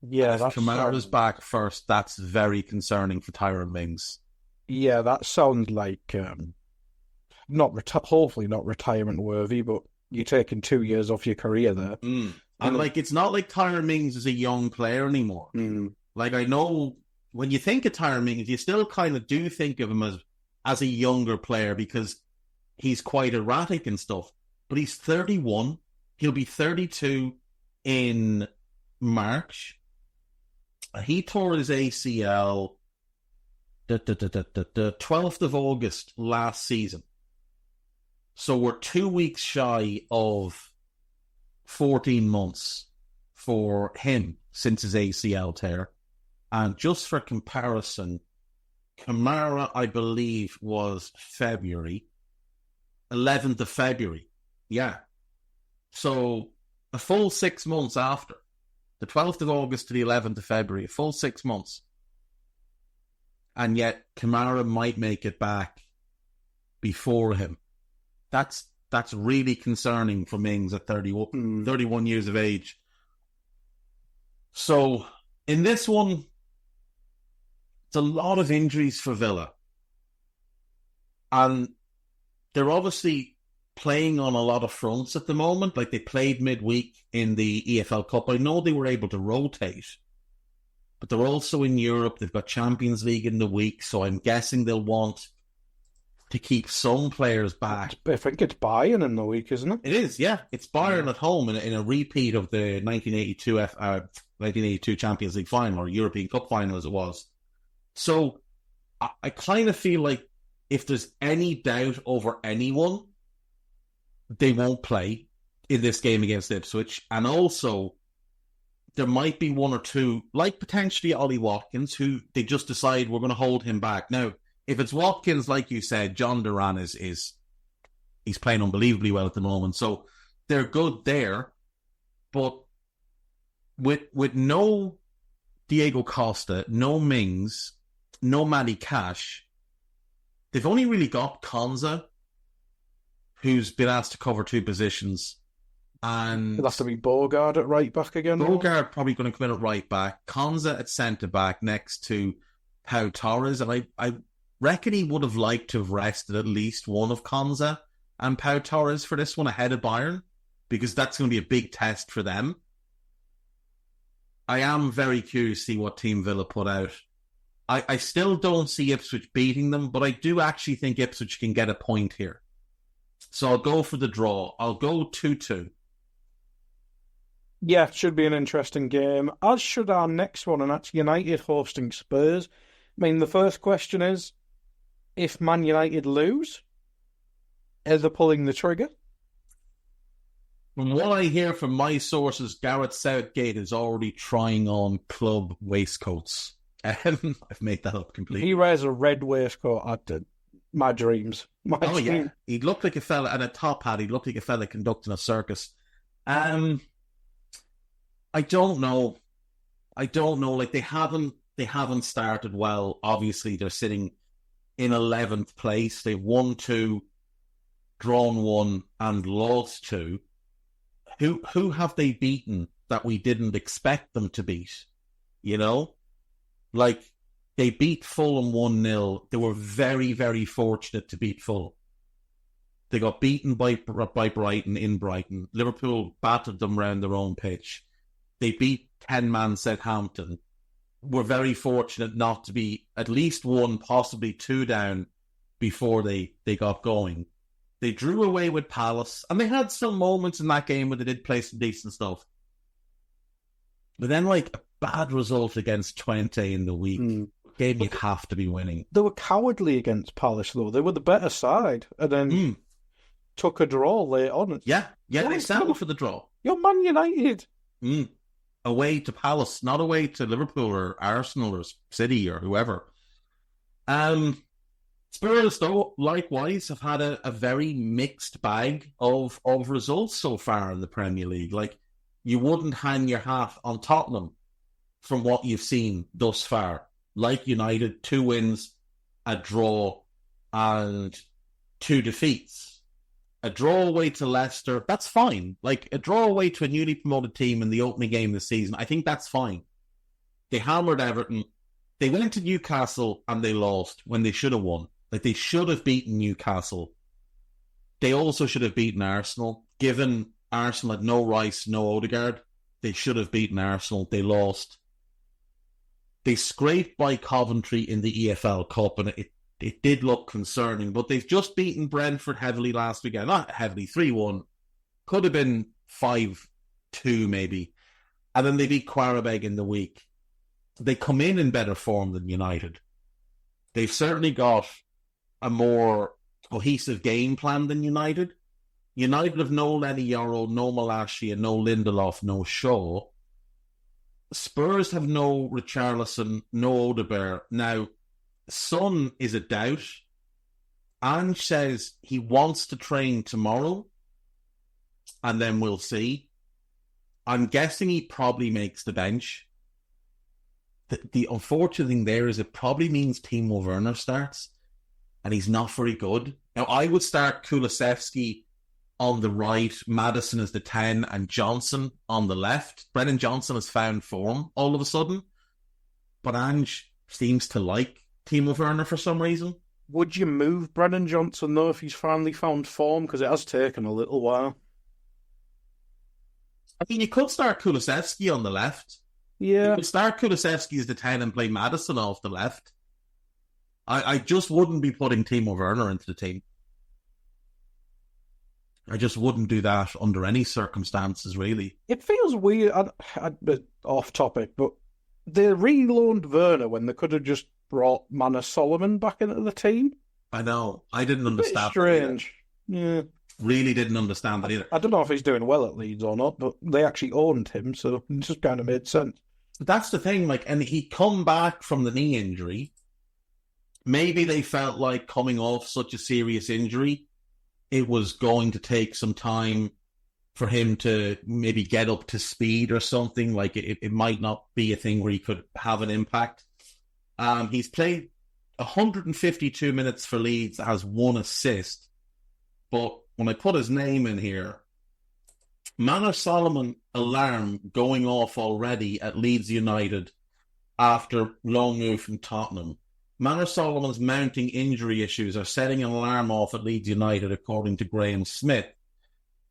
Yeah, if Kamara's back first, that's very concerning for Tyrone Mings. Yeah, that sounds like hopefully not retirement worthy, but you're taking 2 years off your career there. And it's not like Tyrone Mings is a young player anymore. Like, I know when you think of Tyrone Mings, you still kind of do think of him as a younger player because he's quite erratic and stuff. But he's 31. He'll be 32 in March. He tore his ACL the 12th of August last season. So we're 2 weeks shy of 14 months for him since his ACL tear. And just for comparison, Kamara, I believe, was February, 11th of February. Yeah. So a full 6 months after. The 12th of August to the 11th of February, a full 6 months. And yet Kamara might make it back before him. That's really concerning for Mings at 31 years of age. So in this one, it's a lot of injuries for Villa. And they're obviously playing on a lot of fronts at the moment. Like, they played midweek in the EFL Cup. I know they were able to rotate, but they're also in Europe. They've got Champions League in the week, so I'm guessing they'll want to keep some players back. I think it's Bayern in the week, isn't it? It is, yeah. It's Bayern at home in a repeat of the 1982 Champions League final, or European Cup final as it was. So I kind of feel like if there's any doubt over anyone, they won't play in this game against Ipswich. And also, there might be one or two, like potentially Ollie Watkins, who they just decide we're going to hold him back. Now, if it's Watkins, like you said, John Duran he's playing unbelievably well at the moment. So they're good there. But with no Diego Costa, no Mings, no Matty Cash, they've only really got Konza, who's been asked to cover 2 positions. And it'll have to be Bogard at right back again. Bogard probably going to come in at right back. Konza at centre back next to Pau Torres. And I reckon he would have liked to have rested at least one of Konza and Pau Torres for this one ahead of Bayern, because that's going to be a big test for them. I am very curious to see what Team Villa put out. I still don't see Ipswich beating them, but I do actually think Ipswich can get a point here. So I'll go for the draw. I'll go 2-2. Yeah, it should be an interesting game, as should our next one, and that's United hosting Spurs. I mean, the first question is, if Man United lose, are they pulling the trigger? From what I hear from my sources, Gareth Southgate is already trying on club waistcoats. I've made that up completely. He wears a red waistcoat. I did. My dreams. Yeah. He looked like a fella, and a top hat. He looked like a fella conducting a circus. I don't know. Like, they haven't started well. Obviously, they're sitting in 11th place. They've won 2, drawn 1, and lost 2. Who have they beaten that we didn't expect them to beat? You know? Like, They beat Fulham 1-0. They were very, very fortunate to beat Fulham. They got beaten by Brighton in Brighton. Liverpool battered them round their own pitch. They beat 10-man Southampton. Were very fortunate not to be at least one, possibly two down before they got going. They drew away with Palace, and they had some moments in that game where they did play some decent stuff. But then, like, a bad result against Twente in the week, game you have to be winning. They were cowardly against Palace, though. They were the better side, and then took a draw late on. Yeah, they settled for the draw. You're Man United. Away to Palace, not away to Liverpool or Arsenal or City or whoever. Spurs, though, likewise, have had a very mixed bag of results so far in the Premier League. Like, you wouldn't hang your hat on Tottenham from what you've seen thus far. Like United, 2 wins, a draw, and 2 defeats. A draw away to Leicester, that's fine. Like, a draw away to a newly promoted team in the opening game of the season, I think that's fine. They hammered Everton. They went to Newcastle and they lost when they should have won. Like, they should have beaten Newcastle. They also should have beaten Arsenal. Given Arsenal had no Rice, no Odegaard, they should have beaten Arsenal. They lost. They scraped by Coventry in the EFL Cup, and it did look concerning. But they've just beaten Brentford heavily last weekend. Not heavily, 3-1. Could have been 5-2 maybe. And then they beat Qarabag in the week. They come in better form than United. They've certainly got a more cohesive game plan than United. United have no Lenny Yoro, no Malashi, and no Lindelof, no Shaw. Spurs have no Richarlison, no Odegaard. Now, Son is a doubt. Ange says he wants to train tomorrow, and then we'll see. I'm guessing he probably makes the bench. The unfortunate thing there is it probably means Timo Werner starts, and he's not very good. Now, I would start Kulusevski on the right, Maddison as the 10, and Johnson on the left. Brennan Johnson has found form all of a sudden, but Ange seems to like Timo Werner for some reason. Would you move Brennan Johnson, though, if he's finally found form? Because it has taken a little while. I mean, you could start Kulusevski on the left. Yeah. You could start Kulusevski as the 10 and play Maddison off the left. I just wouldn't be putting Timo Werner into the team. I just wouldn't do that under any circumstances, really. It feels weird, a bit off topic, but they reloaned Werner when they could have just brought Manor Solomon back into the team. I know. I didn't understand. Strange. Yeah. Really didn't understand that either. I don't know if he's doing well at Leeds or not, but they actually owned him, so it just kind of made sense. That's the thing, like, and he come back from the knee injury. Maybe they felt like coming off such a serious injury, it was going to take some time for him to maybe get up to speed or something. Like, it might not be a thing where he could have an impact. He's played 152 minutes for Leeds, has 1 assist. But when I put his name in here, Manor Solomon alarm going off already at Leeds United after long move from Tottenham. Manor Solomon's mounting injury issues are setting an alarm off at Leeds United, according to Graham Smith.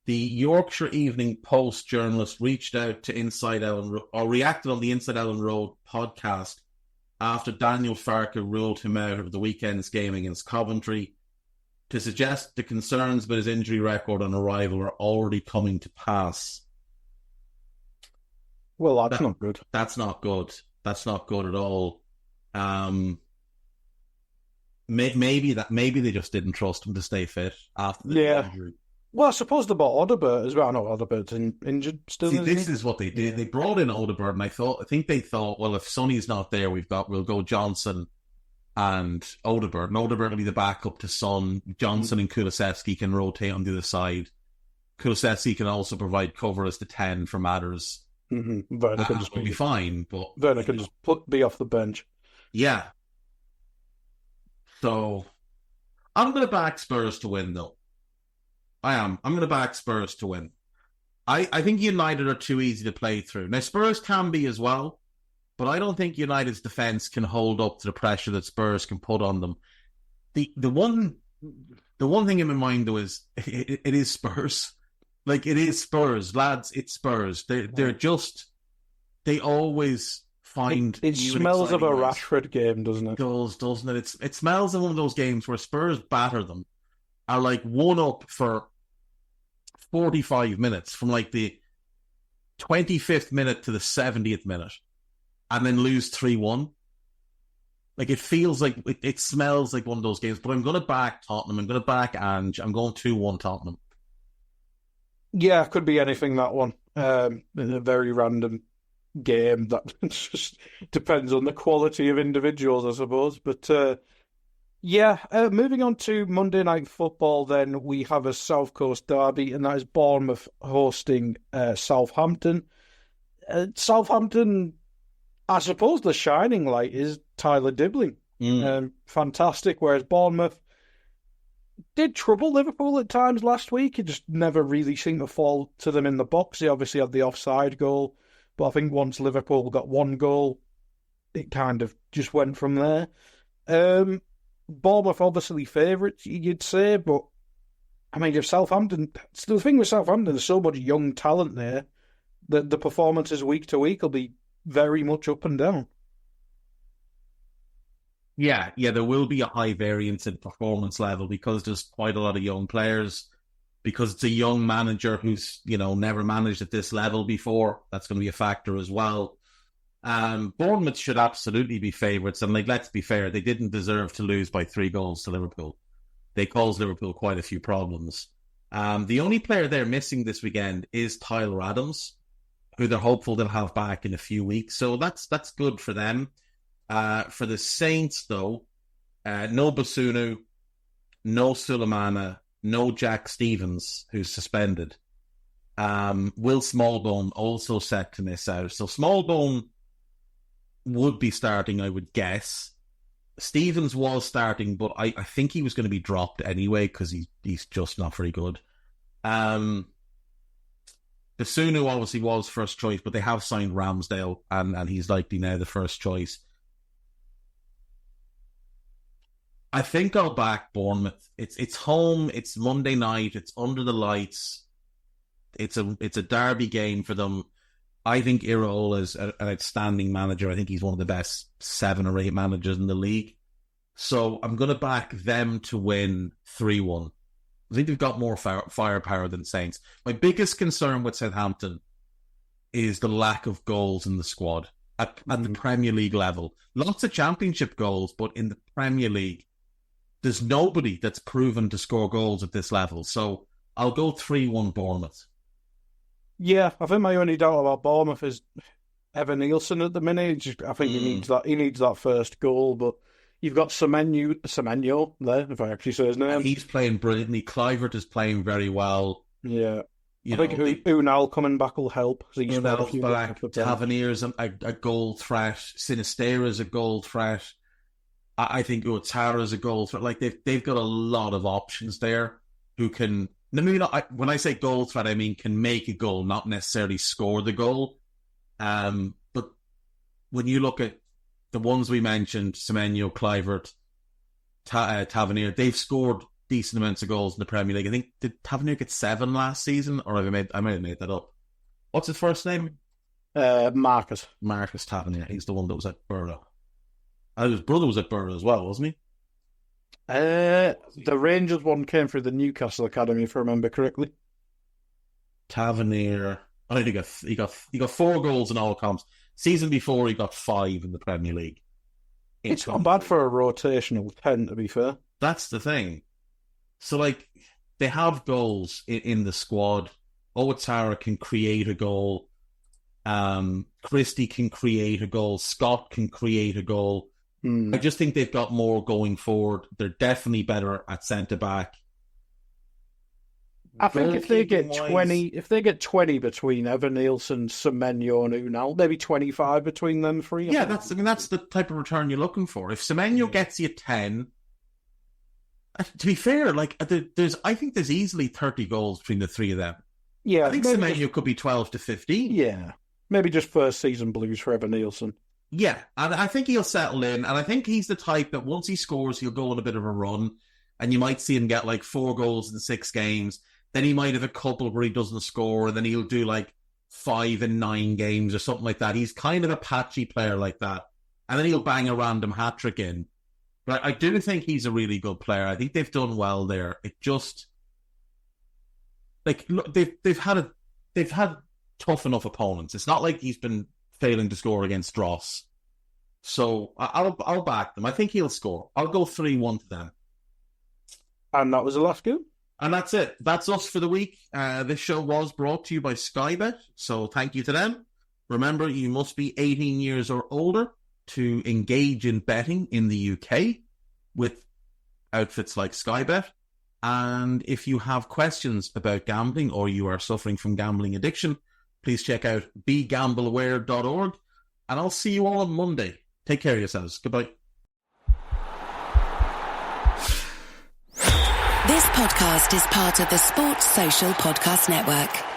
The Yorkshire Evening Post journalist reached out to reacted on the Inside Ellen Road podcast after Daniel Farke ruled him out of the weekend's game against Coventry, to suggest the concerns about his injury record on arrival are already coming to pass. Well, that's not good. That's not good. That's not good at all. Maybe they just didn't trust him to stay fit after the injury. Well, I suppose they bought Odegaard as well. I know Odegaard's injured still. See, this is what they did. They brought in Odegaard, and I think they thought, well, if Sonny's not there, we'll go Johnson and Odegaard. And Odegaard will be the backup to Son. Johnson and Kulusevski can rotate on the other side. Kulusevski can also provide cover as the 10 for matters. Mm-hmm. Werner can just be fine, but Werner can just be off the bench. Yeah. So I'm going to back Spurs to win, though. I am. I'm going to back Spurs to win. I think United are too easy to play through. Now, Spurs can be as well, but I don't think United's defence can hold up to the pressure that Spurs can put on them. The one thing in my mind though is it is Spurs. Like, it is Spurs, lads. It's Spurs. They're just, they always find. It smells of a Rashford game, doesn't it? It does, doesn't it? It smells of one of those games where Spurs batter them, are like 1-up for 45 minutes from like the 25th minute to the 70th minute, and then lose 3-1. Like, it feels like, it smells like one of those games. But I'm going to back Tottenham. I'm going to back Ange. I'm going 2-1 Tottenham. Yeah, could be anything, that one. In a very random game that just depends on the quality of individuals, I suppose. But moving on to Monday Night Football, then we have a South Coast derby, and that is Bournemouth hosting Southampton. Southampton, I suppose the shining light is Tyler Dibbling. Fantastic, whereas Bournemouth did trouble Liverpool at times last week. It just never really seemed to fall to them in the box. They obviously had the offside goal, but I think once Liverpool got one goal, it kind of just went from there. Bournemouth obviously favourites, you'd say, but I mean, if Southampton, the thing with Southampton, there's so much young talent there that the performances week to week will be very much up and down. Yeah, there will be a high variance in performance level because there's quite a lot of young players, because it's a young manager who's, never managed at this level before. That's going to be a factor as well. Bournemouth should absolutely be favourites, and let's be fair, they didn't deserve to lose by 3 goals to Liverpool. They caused Liverpool quite a few problems. The only player they're missing this weekend is Tyler Adams, who they're hopeful they'll have back in a few weeks. So that's good for them. For the Saints, though, no Basunu, no Sulemana, no Jack Stevens, who's suspended. Will Smallbone also set to miss out. So Smallbone would be starting, I would guess. Stevens was starting, but I think he was going to be dropped anyway because he's just not very good. Basunu obviously was first choice, but they have signed Ramsdale, and he's likely now the first choice. I think I'll back Bournemouth. It's home. It's Monday night. It's under the lights. It's a derby game for them. I think Iraola is an outstanding manager. I think he's one of the best 7 or 8 managers in the league. So I'm going to back them to win 3-1. I think they've got more firepower than Saints. My biggest concern with Southampton is the lack of goals in the squad at the Premier League level. Lots of Championship goals, but in the Premier League, there's nobody that's proven to score goals at this level. So I'll go 3-1 Bournemouth. Yeah, I think my only doubt about Bournemouth is Evan Nielsen at the minute. I think he needs that first goal, but you've got Semenyo there, if I actually say his name. He's playing brilliantly. Clivert is playing very well. Yeah. I think Unal coming back will help. Unal's back. Tavernier's a goal threat. Sinistera's a goal threat. I think Ouattara's a goal threat. Like, they've got a lot of options there who can... Maybe not, when I say goal threat, I mean can make a goal, not necessarily score the goal. But when you look at the ones we mentioned, Semenyo, Clivert, Tavernier, they've scored decent amounts of goals in the Premier League. I think, did Tavernier get 7 last season? Or I might have made that up. What's his first name? Marcus. Marcus Tavernier. He's the one that was at Borough. His brother was at Borough as well, wasn't he? The Rangers one came through the Newcastle Academy, if I remember correctly. Tavernier. I think he got 4 goals in all comps. Season before, he got 5 in the Premier League. It's not bad for a rotational 10, to be fair. That's the thing. So, they have goals in the squad. Ouattara can create a goal. Christie can create a goal. Scott can create a goal. I just think they've got more going forward. They're definitely better at centre-back. I think if they get 20 between Evan Nielsen, Semenyo and Unal, maybe 25 between them 3. Yeah, that's the type of return you're looking for. If Semenyo gets you 10, to be fair, I think there's easily 30 goals between the 3 of them. Yeah, I think Semenyo could be 12 to 15. Yeah, maybe just first season blues for Evan Nielsen. Yeah, and I think he'll settle in, and I think he's the type that once he scores, he'll go on a bit of a run, and you might see him get like 4 goals in 6 games. Then he might have a couple where he doesn't score, and then he'll do like 5 in 9 games or something like that. He's kind of a patchy player like that, and then he'll bang a random hat-trick in. But I do think he's a really good player. I think they've done well there. It just like look, they've had tough enough opponents. It's not like he's been failing to score against Dross. So I'll back them. I think he'll score. I'll go 3-1 to them. And that was the last game. And that's it. That's us for the week. This show was brought to you by Skybet, so thank you to them. Remember, you must be 18 years or older to engage in betting in the UK with outfits like Skybet. And if you have questions about gambling or you are suffering from gambling addiction, please check out begambleaware.org. And I'll see you all on Monday. Take care of yourselves. Goodbye. This podcast is part of the Sports Social Podcast Network.